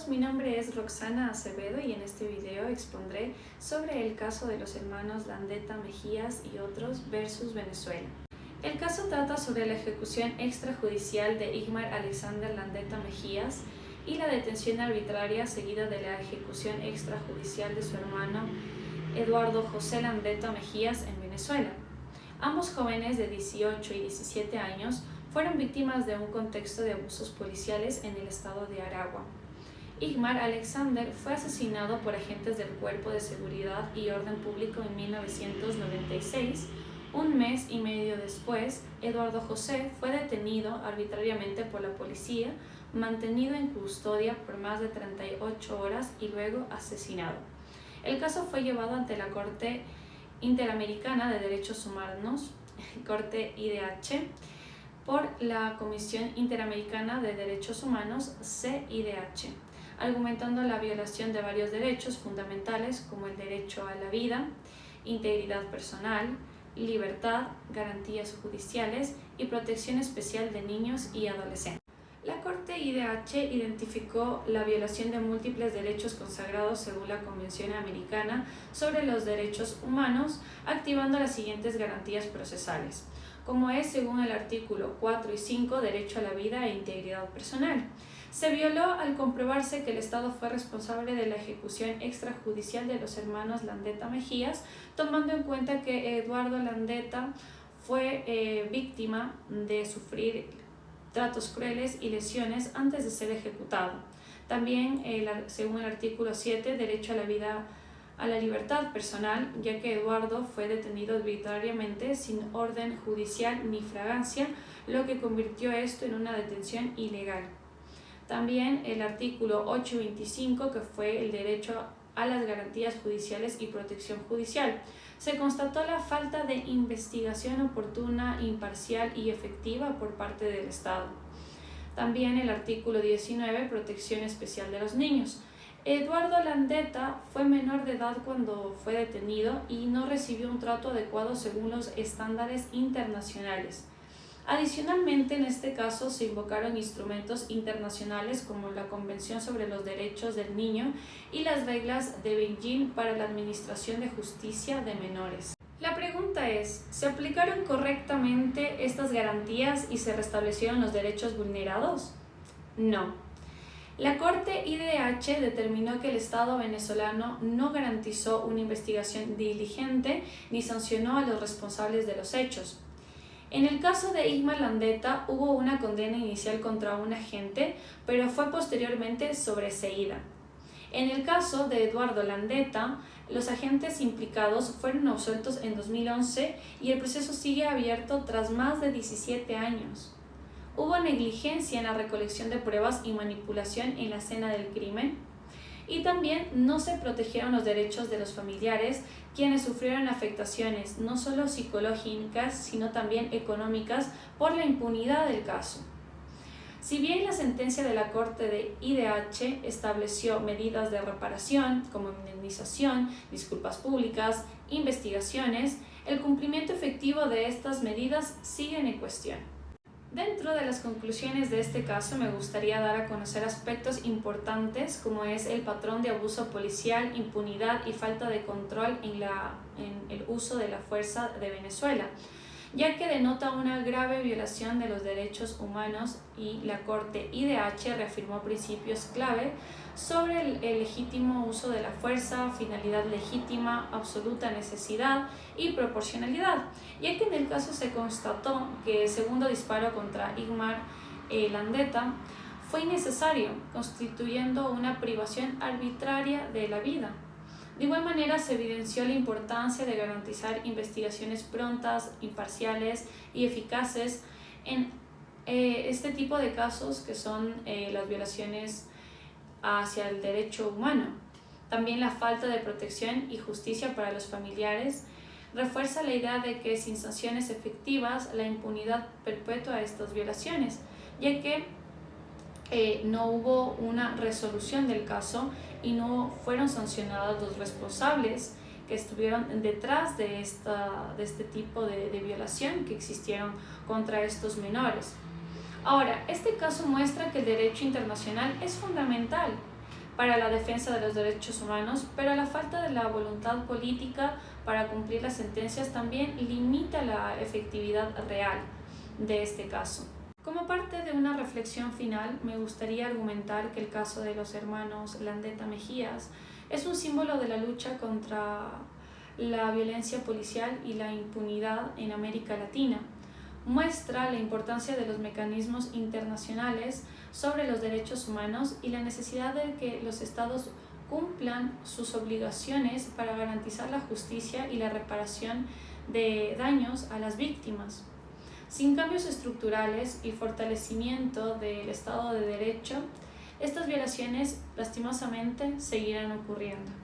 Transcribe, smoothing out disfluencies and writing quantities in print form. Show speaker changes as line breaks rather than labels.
todos, mi nombre es Roxana Acevedo y en este video expondré sobre el caso de los hermanos Landeta Mejías y otros versus Venezuela. El caso trata sobre la ejecución extrajudicial de Igmar Alexander Landeta Mejías y la detención arbitraria seguida de la ejecución extrajudicial de su hermano Eduardo José Landeta Mejías en Venezuela. Ambos jóvenes de 18 y 17 años fueron víctimas de un contexto de abusos policiales en el estado de Aragua. Igmar Alexander fue asesinado por agentes del Cuerpo de Seguridad y Orden Público en 1996. Un mes y medio después, Eduardo José fue detenido arbitrariamente por la policía, mantenido en custodia por más de 38 horas y luego asesinado. El caso fue llevado ante la Corte Interamericana de Derechos Humanos, Corte IDH, por la Comisión Interamericana de Derechos Humanos, CIDH, argumentando la violación de varios derechos fundamentales como el derecho a la vida, integridad personal, libertad, garantías judiciales y protección especial de niños y adolescentes. La Corte IDH identificó la violación de múltiples derechos consagrados según la Convención Americana sobre los Derechos Humanos, activando las siguientes garantías procesales, como es según el artículo 4 y 5, derecho a la vida e integridad personal. Se violó al comprobarse que el Estado fue responsable de la ejecución extrajudicial de los hermanos Landeta Mejías, tomando en cuenta que Eduardo Landeta fue víctima de sufrir tratos crueles y lesiones antes de ser ejecutado. También, según el artículo 7, derecho a la vida, a la libertad personal, ya que Eduardo fue detenido arbitrariamente sin orden judicial ni fragancia, lo que convirtió esto en una detención ilegal. También el artículo 825, que fue el derecho a las garantías judiciales y protección judicial. Se constató la falta de investigación oportuna, imparcial y efectiva por parte del Estado. También el artículo 19, protección especial de los niños. Eduardo Landeta fue menor de edad cuando fue detenido y no recibió un trato adecuado según los estándares internacionales. Adicionalmente, en este caso se invocaron instrumentos internacionales como la Convención sobre los Derechos del Niño y las reglas de Beijing para la administración de justicia de menores. La pregunta es, ¿se aplicaron correctamente estas garantías y se restablecieron los derechos vulnerados? No. La Corte IDH determinó que el Estado venezolano no garantizó una investigación diligente ni sancionó a los responsables de los hechos. En el caso de Igmar Landeta hubo una condena inicial contra un agente, pero fue posteriormente sobreseída. En el caso de Eduardo Landeta, los agentes implicados fueron absueltos en 2011 y el proceso sigue abierto tras más de 17 años. Hubo negligencia en la recolección de pruebas y manipulación en la escena del crimen. Y también no se protegieron los derechos de los familiares, quienes sufrieron afectaciones no solo psicológicas, sino también económicas por la impunidad del caso. Si bien la sentencia de la Corte de IDH estableció medidas de reparación, como indemnización, disculpas públicas, investigaciones, el cumplimiento efectivo de estas medidas sigue en cuestión. Dentro de las conclusiones de este caso me gustaría dar a conocer aspectos importantes como es el patrón de abuso policial, impunidad y falta de control en el uso de la fuerza de Venezuela, ya que denota una grave violación de los derechos humanos y la Corte IDH reafirmó principios clave sobre el legítimo uso de la fuerza, finalidad legítima, absoluta necesidad y proporcionalidad, ya que en el caso se constató que el segundo disparo contra Igmar Landeta fue innecesario, constituyendo una privación arbitraria de la vida. De igual manera, se evidenció la importancia de garantizar investigaciones prontas, imparciales y eficaces en este tipo de casos que son las violaciones hacia el derecho humano. También la falta de protección y justicia para los familiares refuerza la idea de que sin sanciones efectivas la impunidad perpetua a estas violaciones, ya que no hubo una resolución del caso y no fueron sancionados los responsables que estuvieron detrás de este tipo de violación que existieron contra estos menores. Ahora, este caso muestra que el derecho internacional es fundamental, para la defensa de los derechos humanos, pero la falta de la voluntad política para cumplir las sentencias también limita la efectividad real de este caso. Como parte de una reflexión final, me gustaría argumentar que el caso de los hermanos Landeta Mejías es un símbolo de la lucha contra la violencia policial y la impunidad en América Latina. Muestra la importancia de los mecanismos internacionales sobre los derechos humanos y la necesidad de que los estados cumplan sus obligaciones para garantizar la justicia y la reparación de daños a las víctimas. Sin cambios estructurales y fortalecimiento del Estado de Derecho, estas violaciones lastimosamente seguirán ocurriendo.